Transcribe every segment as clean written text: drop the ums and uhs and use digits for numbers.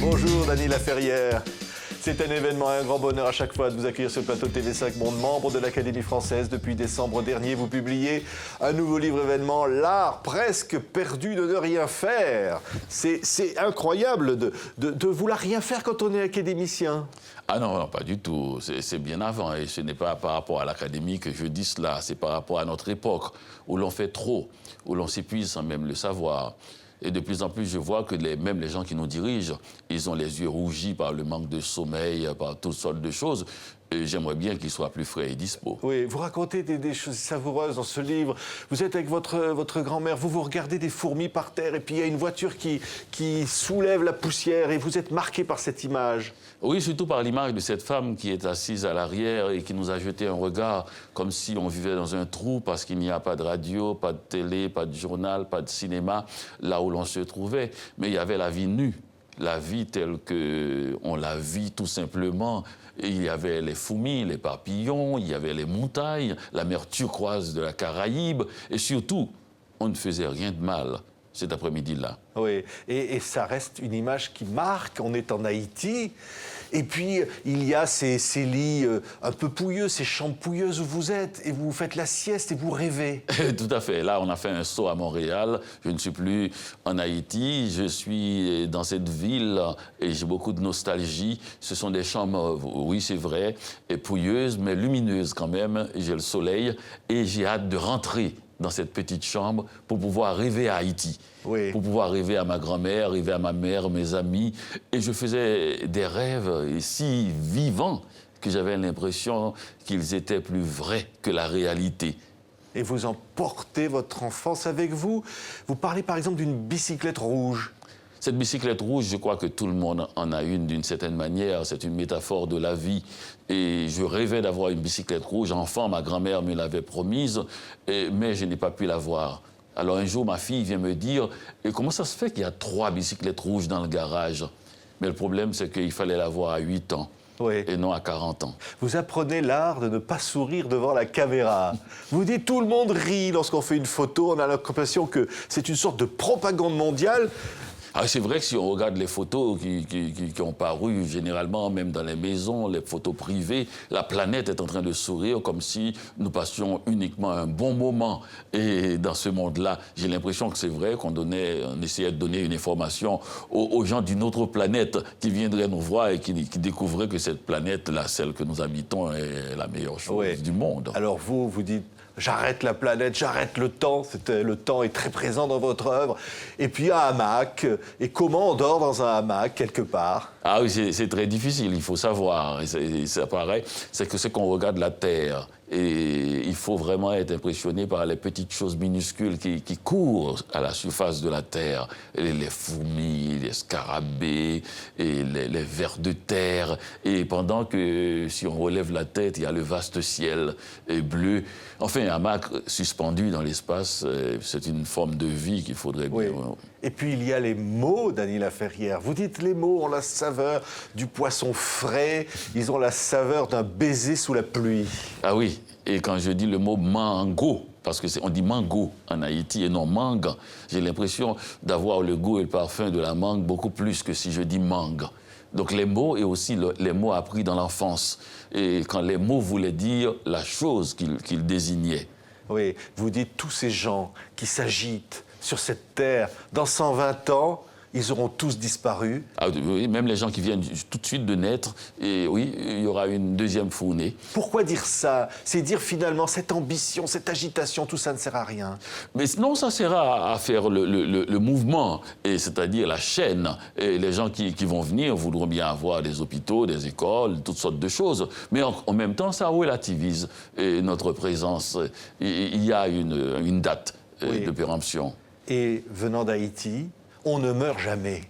Bonjour Dany Laferrière. C'est un événement, un grand bonheur à chaque fois de vous accueillir sur le plateau de TV5 Monde, membre de l'Académie française. Depuis décembre dernier, vous publiez un nouveau livre événement, L'art presque perdu de ne rien faire. C'est incroyable de vouloir rien faire quand on est académicien. Ah non, non, pas du tout. C'est bien avant. Et ce n'est pas par rapport à l'académie que je dis cela. C'est par rapport à notre époque, où l'on fait trop, où l'on s'épuise sans même le savoir. Et de plus en plus, je vois que même les gens qui nous dirigent, ils ont les yeux rougis par le manque de sommeil, par toutes sortes de choses. Et j'aimerais bien qu'ils soient plus frais et dispo. Oui, vous racontez des choses savoureuses dans ce livre. Vous êtes avec votre grand-mère, vous regardez des fourmis par terre, et puis il y a une voiture qui soulève la poussière, et vous êtes marqué par cette image. Oui, surtout par l'image de cette femme qui est assise à l'arrière et qui nous a jeté un regard comme si on vivait dans un trou parce qu'il n'y a pas de radio, pas de télé, pas de journal, pas de cinéma, là où l'on se trouvait. Mais il y avait la vie nue, la vie telle qu'on la vit tout simplement. Et il y avait les fourmis, les papillons, il y avait les montagnes, la mer turquoise de la Caraïbe. Et surtout, on ne faisait rien de mal cet après-midi-là. Oui, et ça reste une image qui marque. On est en Haïti, et puis il y a ces lits un peu pouilleux, ces chambres pouilleuses où vous êtes, et vous faites la sieste et vous rêvez. Tout à fait. Là, on a fait un saut à Montréal. Je ne suis plus en Haïti. Je suis dans cette ville et j'ai beaucoup de nostalgie. Ce sont des chambres, oui, c'est vrai, et pouilleuses, mais lumineuses quand même. J'ai le soleil et j'ai hâte de rentrer dans cette petite chambre pour pouvoir rêver à Haïti, oui, pour pouvoir rêver à ma grand-mère, rêver à ma mère, mes amis. Et je faisais des rêves si vivants que j'avais l'impression qu'ils étaient plus vrais que la réalité. Et vous emportez votre enfance avec vous. Vous parlez par exemple d'une bicyclette rouge. Cette bicyclette rouge, je crois que tout le monde en a une d'une certaine manière. C'est une métaphore de la vie. Et je rêvais d'avoir une bicyclette rouge. Enfant, ma grand-mère me l'avait promise, mais je n'ai pas pu l'avoir. Alors un jour, ma fille vient me dire « Et comment ça se fait qu'il y a 3 bicyclettes rouges dans le garage ?» Mais le problème, c'est qu'il fallait l'avoir à 8 ans. Oui. Et non à 40 ans. Vous apprenez l'art de ne pas sourire devant la caméra. Vous dites tout le monde rit lorsqu'on fait une photo. On a l'impression que c'est une sorte de propagande mondiale. Ah, c'est vrai que si on regarde les photos qui ont paru généralement, même dans les maisons, les photos privées, la planète est en train de sourire comme si nous passions uniquement un bon moment. Et dans ce monde-là, j'ai l'impression que c'est vrai qu'on essayait de donner une information aux gens d'une autre planète qui viendraient nous voir et qui découvraient que cette planète-là, celle que nous habitons, est la meilleure chose du monde. Alors vous dites... J'arrête la planète, j'arrête le temps. Le temps est très présent dans votre œuvre. Et puis un hamac. Et comment on dort dans un hamac, quelque part? Ah oui, c'est très difficile, il faut savoir. Et ça paraît, c'est que c'est qu'on regarde la Terre. Et il faut vraiment être impressionné par les petites choses minuscules qui courent à la surface de la Terre. Les fourmis, les scarabées, et les vers de terre. Et pendant que, si on relève la tête, il y a le vaste ciel bleu. Enfin, un hamac suspendu dans l'espace, c'est une forme de vie qu'il faudrait bien... Oui. Et puis il y a les mots, Dany Laferrière. Vous dites les mots ont la saveur du poisson frais, ils ont la saveur d'un baiser sous la pluie. Ah oui, et quand je dis le mot mango, parce qu'on dit mango en Haïti et non mangue, j'ai l'impression d'avoir le goût et le parfum de la mangue beaucoup plus que si je dis mangue. Donc les mots et aussi les mots appris dans l'enfance. Et quand les mots voulaient dire la chose qu'ils désignaient. Oui, vous dites tous ces gens qui s'agitent sur cette terre, dans 120 ans, ils auront tous disparu. Ah, oui, même les gens qui viennent tout de suite de naître, et oui, il y aura une deuxième fournée. Pourquoi dire ça? C'est dire finalement cette ambition, cette agitation, tout ça ne sert à rien. Mais non, ça sert à faire le mouvement, c'est-à-dire la chaîne. Et les gens qui vont venir voudront bien avoir des hôpitaux, des écoles, toutes sortes de choses. Mais en même temps, ça relativise notre présence. Il y a une date de péremption. Et venant d'Haïti, on ne meurt jamais.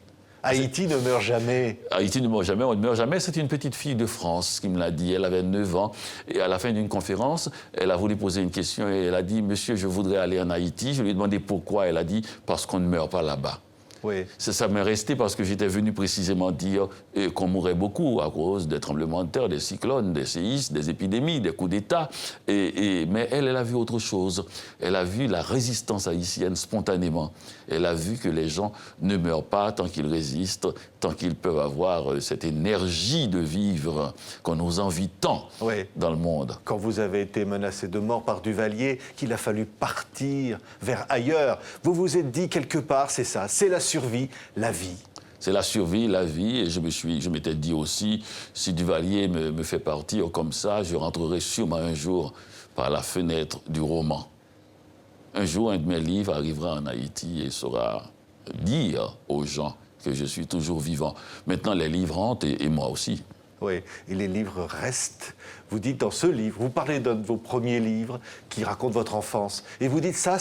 Haïti ne meurt jamais. Haïti ne meurt jamais, on ne meurt jamais. C'est une petite fille de France qui me l'a dit. Elle avait 9 ans. Et à la fin d'une conférence, elle a voulu poser une question et elle a dit « Monsieur, je voudrais aller en Haïti ». Je lui ai demandé pourquoi. Elle a dit « Parce qu'on ne meurt pas là-bas ». Oui. Ça m'est resté parce que j'étais venu précisément dire qu'on mourrait beaucoup à cause des tremblements de terre, des cyclones, des séismes, des épidémies, des coups d'État. Mais elle a vu autre chose. Elle a vu la résistance haïtienne spontanément. Elle a vu que les gens ne meurent pas tant qu'ils résistent, tant qu'ils peuvent avoir cette énergie de vivre qu'on nous envie tant dans le monde. Quand vous avez été menacé de mort par Duvalier, qu'il a fallu partir vers ailleurs, vous vous êtes dit quelque part, c'est ça, c'est la survie, la vie. C'est la survie, la vie, et je m'étais dit aussi, si Duvalier me fait partir comme ça, je rentrerai sûrement un jour par la fenêtre du roman. Un jour, un de mes livres arrivera en Haïti et saura dire aux gens que je suis toujours vivant. Maintenant, les livres rentrent et moi aussi. Oui, et les livres restent. Vous dites dans ce livre, vous parlez d'un de vos premiers livres qui raconte votre enfance, et vous dites ça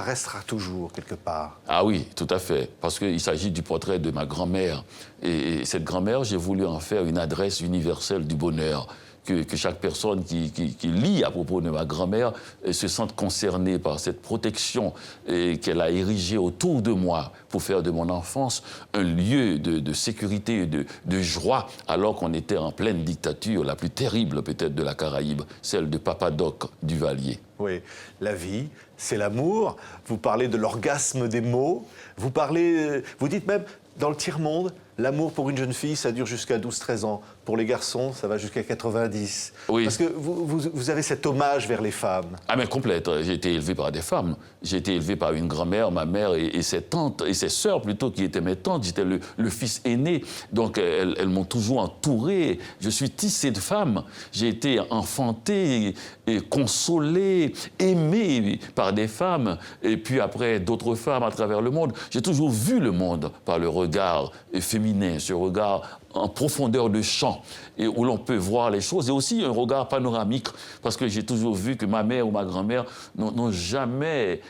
restera toujours quelque part. Ah oui, tout à fait, parce qu'il s'agit du portrait de ma grand-mère. Et cette grand-mère, j'ai voulu en faire une adresse universelle du bonheur. Que chaque personne qui lit à propos de ma grand-mère se sente concernée par cette protection qu'elle a érigée autour de moi pour faire de mon enfance un lieu de sécurité et de joie, alors qu'on était en pleine dictature, la plus terrible peut-être de la Caraïbe, celle de Papa-Doc Duvalier. Oui, la vie, c'est l'amour. Vous parlez de l'orgasme des mots. Vous dites même, dans le tiers-monde, l'amour pour une jeune fille, ça dure jusqu'à 12-13 ans. Pour les garçons, ça va jusqu'à 90. Oui. Parce que vous avez cet hommage vers les femmes. Ah mais complète, j'ai été élevé par des femmes. J'ai été élevé par une grand-mère, ma mère et ses tantes, et ses sœurs plutôt, qui étaient mes tantes. J'étais le fils aîné, donc elles m'ont toujours entouré. Je suis tissé de femmes. J'ai été enfanté, et consolé, aimé par des femmes, et puis après d'autres femmes à travers le monde. J'ai toujours vu le monde par le regard féminin, ce regard en profondeur de champ, et où l'on peut voir les choses, et aussi un regard panoramique, parce que j'ai toujours vu que ma mère ou ma grand-mère n'ont jamais...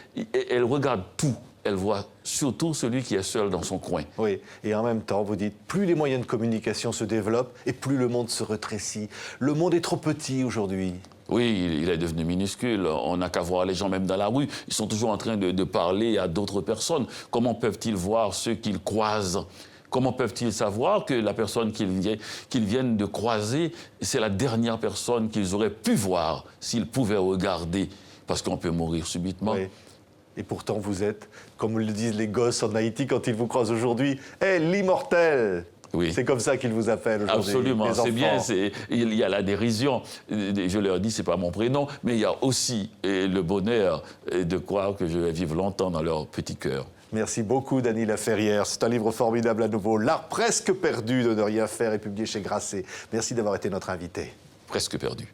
Elle regarde tout, elle voit surtout celui qui est seul dans son coin. Oui, et en même temps, vous dites, plus les moyens de communication se développent, et plus le monde se rétrécit. Le monde est trop petit aujourd'hui. Oui, il est devenu minuscule. On n'a qu'à voir les gens même dans la rue. Ils sont toujours en train de parler à d'autres personnes. Comment peuvent-ils voir ceux qu'ils croisent ? Comment peuvent-ils savoir que la personne qu'ils viennent de croiser, c'est la dernière personne qu'ils auraient pu voir s'ils pouvaient regarder? Parce qu'on peut mourir subitement. Oui. Et pourtant, vous êtes, comme le disent les gosses en Haïti quand ils vous croisent aujourd'hui, l'immortel. Oui. C'est comme ça qu'ils vous appellent aujourd'hui. Absolument, c'est bien. Il y a la dérision. Je leur dis, c'est pas mon prénom, mais il y a aussi le bonheur de croire que je vais vivre longtemps dans leur petit cœur. Merci beaucoup, Dany Laferrière. C'est un livre formidable à nouveau. L'art presque perdu de ne rien faire est publié chez Grasset. Merci d'avoir été notre invité. Presque perdu.